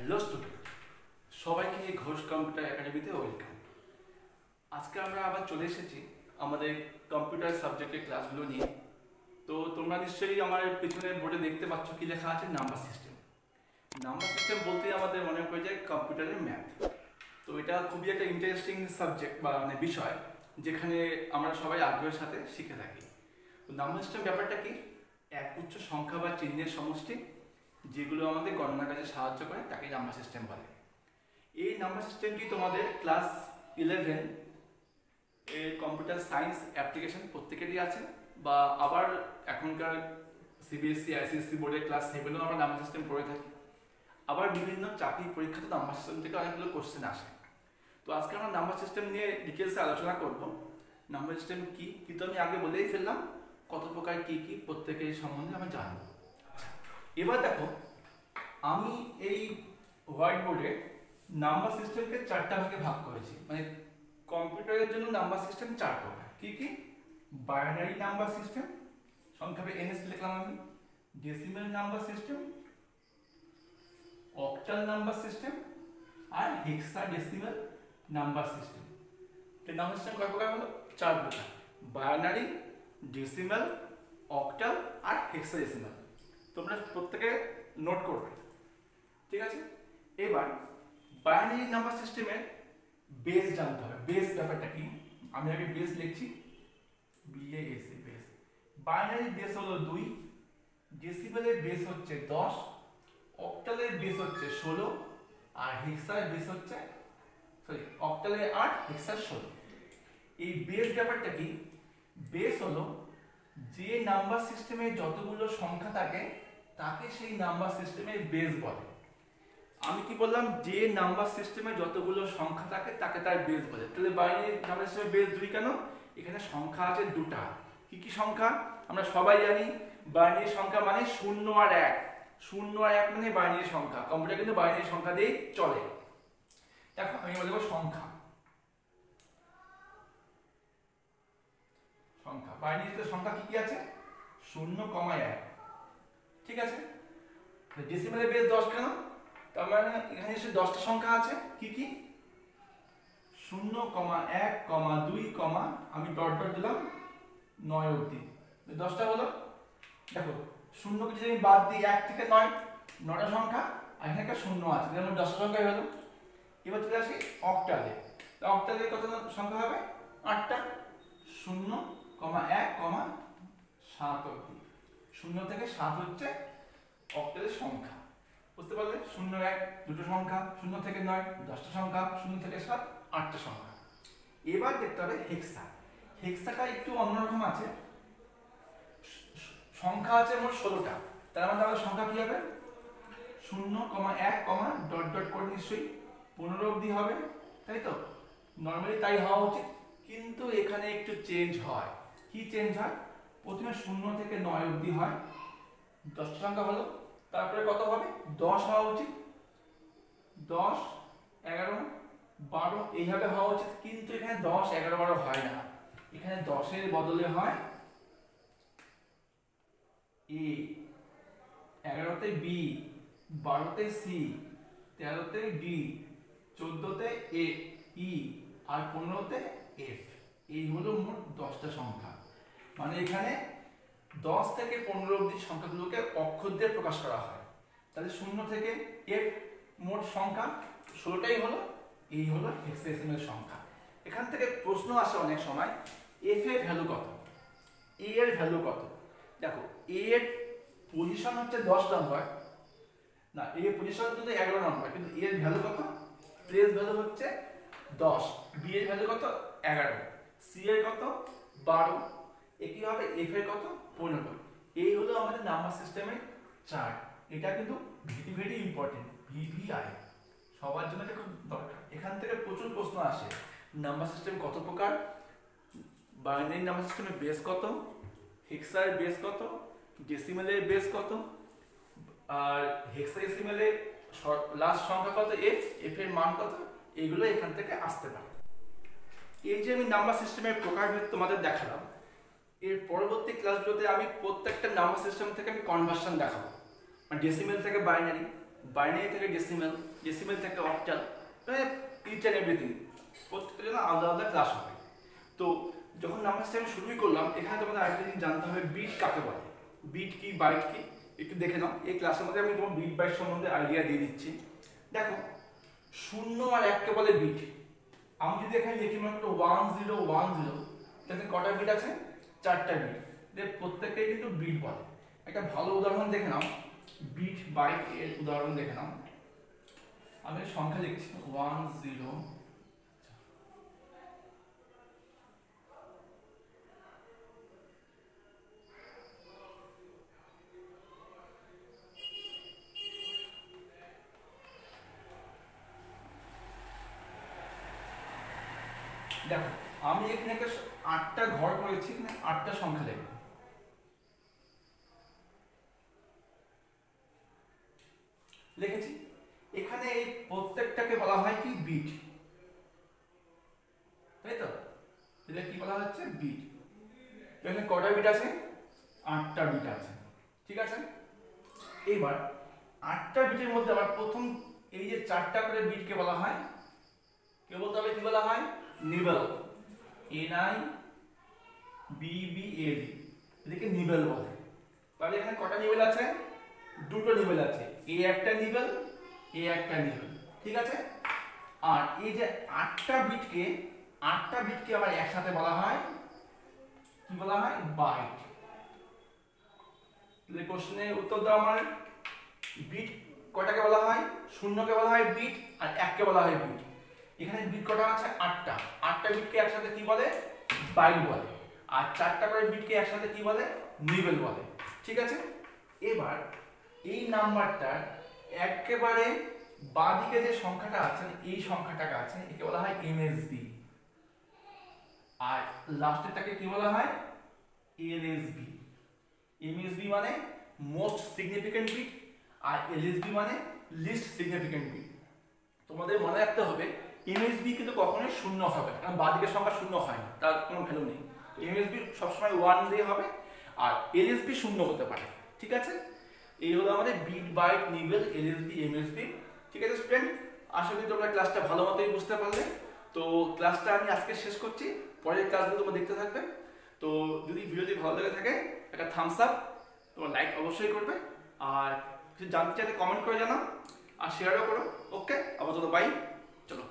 Hello student, সবাইকে এই Ghosh computer একাডেমিতে ওয়েলকাম। আজকে আমরা আবার চলে এসেছি আমাদের কম্পিউটার সাবজেক্টের ক্লাসগুলো নিয়ে। তো তোমরা নিশ্চয়ই আমার পিছনের বোর্ডে দেখতে পাচ্ছ কি লেখা আছে, নাম্বার সিস্টেম। নাম্বার সিস্টেম বলতেই আমাদের মনে পড়ে যায় কম্পিউটারের ম্যাথ। তো এটা খুবই একটা ইন্টারেস্টিং সাবজেক্ট বা বিষয়, যেখানে আমরা সবাই আগ্রহের সাথে শিখে থাকি। তো নাম্বার সিস্টেম ব্যাপারটা কি? এক উচ্চ সংখ্যা বা চিহ্নের সমষ্টি যেগুলো আমাদের গণনা কাজে সাহায্য করে তাকে নাম্বার সিস্টেম বলে। এই নাম্বার সিস্টেমটি তোমাদের ক্লাস 11 এর কম্পিউটার সায়েন্স অ্যাপ্লিকেশন প্রত্যেকেরই আছে, বা আবার এখনকার সিবিএসসি আইসিএসসি বোর্ডের ক্লাস 7এও আমরা নাম্বার সিস্টেম পড়ে থাকি। আবার বিভিন্ন চাকরি পরীক্ষাতে নাম্বার সিস্টেম থেকে অনেকগুলো কোশ্চেন আসে। তো আজকে আমরা নাম্বার সিস্টেম নিয়ে ডিটেলসে আলোচনা করব। নাম্বার সিস্টেম কি, কিন্তু আমি আগে বলেই ফেললাম কত প্রকার কি কি প্রত্যেকের সম্বন্ধে আমরা জানবো। এবার দেখো, আমি এই হোয়াইট বোর্ডে নাম্বার সিস্টেমকে 4টা ভাগে ভাগ করেছি। মানে কম্পিউটারের জন্য নাম্বার সিস্টেম 4 প্রকার। কি কি? বাইনারি নাম্বার সিস্টেম, সংক্ষেপে এনএস লিখলাম আমি, decimal number system, octal number system আর হেক্সাডেসিমাল নাম্বার সিস্টেম। এই নাম্বার সিস্টেম কয় প্রকার হলো? 4 প্রকার: বাইনারি, ডেসিমাল, অক্টাল আর হেক্সাডেসিমাল। তোমরা প্রত্যেকে নোট করবে, ঠিক আছে? এবার বাইনারি নাম্বার সিস্টেমের বেস জানতে হবে। বেস ব্যাপারটা কি? আমি আগে বেস লিখছি, BAS বেস। বাইনারি বেস হলো 2, ডেসিমেলের বেস হচ্ছে 10, অক্টালের বেস হচ্ছে 16 আর হেক্সার বেস হচ্ছে অক্টালের 8, হেক্সার 16। এই বেস ব্যাপারটা কি? বেস হলো যে নাম্বার সিস্টেমে যতগুলো সংখ্যা থাকে তাকে সেই নাম্বার সিস্টেমের বেস বলে। আমি কি বললাম? যে নাম্বার সিস্টেমে যতগুলো সংখ্যা থাকে তাকে তার বেস বলে। তাহলে বাইনারি নাম্বার সিস্টেমের বেস 2 কেন? এখানে সংখ্যা আছে 2টা। কি কি সংখ্যা? আমরা সবাই জানি বাইনারি সংখ্যা মানে 0 আর 1। 0 আর 1 মানে বাইনারি সংখ্যা। কম্পিউটার কিন্তু বাইনারি সংখ্যা দিয়ে চলে। দেখো, আমি বলবো সংখ্যা। সংখ্যা বাইনারিতে সংখ্যা কি কি আছে? 0, 1। ঠিক আছে? ডেসিমেলের বেস 10 কেন? তার মানে এখানে এসে 10টা সংখ্যা আছে। কি কি? 0, 1, 2, আমি ডট ডট দিলাম 9 অবধি। 10টা হলো। দেখো, 0 কে যদি আমি বাদ দিই 1 থেকে 9, 9টা সংখ্যা, আর এখানে একটা 0 আছে, যেমন 10টা সংখ্যাই হলো। এবার চলে আসি অক্টালে। তো অক্টালে কত সংখ্যা হবে? 8টা। 0, 1, 7 অবধি। 0 থেকে 7 হচ্ছে অক্টালের সংখ্যা। বুঝতে পারলে? 0, 1 দুটো সংখ্যা, 0 থেকে 9 10টা সংখ্যা, 0 থেকে 7 8টা সংখ্যা। এবার দেখতে হবে হেক্সা। হেক্সাটা একটু অন্যরকম আছে। সংখ্যা আছে মোট 16টা। তার মানে আমাদের সংখ্যা কি হবে? 0, 1, ডট ডট করে নিশ্চয়ই 15 অবধি হবে, তাই তো? নর্মালি তাই হওয়া উচিত, কিন্তু এখানে একটু চেঞ্জ হয়। কি চেঞ্জ হয়? প্রথমে 0 থেকে 9 অবধি হয়, 10টা সংখ্যা হলো। তারপরে কত হবে? 10 হওয়া উচিত, 10, 11, 12 এইভাবে হওয়া উচিত। কিন্তু এখানে 10, 11, 12 হয় না। এখানে 10 এর বদলে হয় A, 11তে B, 12তে C, 13তে D, 14তে E R 15তে F। এই হলো মোট 10টা সংখ্যা। মানে এখানে 10 থেকে 15 অবধি সংখ্যাগুলোকে অক্ষর দিয়ে প্রকাশ করা হয়। তাহলে 0 থেকে F মোট সংখ্যা 16টাই হলো। এই হলো হেক্সাডেসিমাল সংখ্যা। এখান থেকে প্রশ্ন আসে অনেক সময়, F এর ভ্যালু কত, A এর ভ্যালু কত? দেখো, A এর পজিশন হচ্ছে 10 নম্বর, না A এর পজিশন কিন্তু 11 নম্বর, কিন্তু A এর ভ্যালু কত? প্লেস ভ্যালু হচ্ছে 10, B এর ভ্যালু কত? 11, C এর কত? 12, একইভাবে F এর কত? 15। এই হলো আমাদের নাম্বার সিস্টেমের চার্ট। এটা কিন্তু ভেরি ভেরি ইম্পর্টেন্ট, VVI সবার জন্য এটা খুব দরকার। এখান থেকে প্রচুর প্রশ্ন আসে, নাম্বার সিস্টেম কত প্রকার, বাইনারি নাম্বার সিস্টেমের বেস কত, হেক্সার বেস কত, ডেসিমেলের বেস কত, আর হেক্সাডেসিমেলের লাস্ট সংখ্যা কত, F এর মান কত, এগুলো এখান থেকে আসতে পারে। এই যে আমি নাম্বার সিস্টেমের প্রকারভেদ তোমাদের দেখালাম, এর পরবর্তী ক্লাসগুলোতে আমি প্রত্যেকটা নাম্বার সিস্টেম থেকে আমি কনভার্সন দেখাবো। মানে ডেসিমেল থেকে বাইনারি, বাইনারি থেকে ডেসিমেল, ডেসিমেল থেকে অক্টাল, মানে ইচ অ্যান্ড এভরিথিং প্রত্যেকটা জন্য আলাদা আলাদা ক্লাস হবে। তো যখন নাম্বার সিস্টেম শুরুই করলাম, এখানে তোমাদের আরেকটা জিনিস জানতে হবে, বিট কাকে বলে, বিট কি বাইট কি একটু দেখে নাও। এই ক্লাসের মধ্যে আমি তোমার বিট বাইট সম্বন্ধে আইডিয়া দিয়ে দিচ্ছি। দেখো 0 আর 1 কে বলে বিট। আমি যদি এখানে লিখি মনে করো 1010, তাহলে কটা বিট আছে? 4টা বিট। প্রত্যেকটাই কিন্তু বিট বলে। একটা ভালো উদাহরণ দেখে নাও, বিট বাইট এর উদাহরণ দেখে নাও। আমি সংখ্যা লিখছি 10। দেখো আমি এখানে একটা 8টা ঘর করেছি, 8টা সংখ্যা লিখব। লিখেছি। এখানে এই প্রত্যেকটাকে বলা হয় কি? বিট, তাই তো? এটা কি বলা হচ্ছে? বিট। এখানে কটা বিট আছে? 8টা বিট আছে, ঠিক আছে। এবার 8টা বিটের মধ্যে আবার প্রথম এই যে 4টা করে বিটকে বলা হয়, কে বলতে হবে? কি বলা হয়? নিবেল, NIBBL, এটাকে নিবেল বলে। তাহলে এখানে কটা নিবেল আছে? 2টো নিবেল আছে, এ একটা নিবেল, এ একটা নিবেল, ঠিক আছে। আর এই যে 8টা বিটকে আবার একসাথে বলা হয় কি বলা হয়? বাইট। তাহলে কোশ্চেনের উত্তর দাও আমার। বিট কটাকে বলা হয়? 0কে বলা হয় বিট, আর 1কে বলা হয় বিট। এখানে বিট কটা আছে? 8টা। 8টা বিটকে একসাথে কি বলে? বাইট বলে। আর 4টা করে বিটকে একসাথে কি বলে? নিবেল বলে, ঠিক আছে। এবার এই নাম্বারটার একেবারে বাঁদিকে যে সংখ্যাটা আছে, এই সংখ্যাটাকে আছে, একে বলা হয় MSB। আর লাস্টেরটাকে কি বলা হয়? LSB। MSB মানে মোস্ট সিগনিফিকেন্ট বিট, আর LSB মানে লিস্ট সিগনিফিকেন্ট বিট। তোমাদের মনে রাখতে হবে MSB কিন্তু কখনোই 0 হবে না, কারণ বাঁদিকের সংখ্যা 0 হয় না, তার কোনো ভ্যালু নেই। MSB সবসময় 1 দিয়ে হবে, আর LSB 0 হতে পারে, ঠিক আছে। এই হলো আমাদের bit byte nibble LSB MSB, ঠিক আছে স্টুডেন্ট। আশা করি তোমরা ক্লাসটা ভালো মতোই বুঝতে পারলে। তো ক্লাসটা আমি আজকে শেষ করছি, পরের ক্লাসগুলো তোমরা দেখতে থাকবে। তো যদি ভিডিওটি ভালো লেগে থাকে একটা থামস আপ, তোমার লাইক অবশ্যই করবে, আর কিছু জানতে চাইলে কমেন্ট করে জানাও, আর শেয়ারও করো। ওকে, আপাতত বাই, চলো।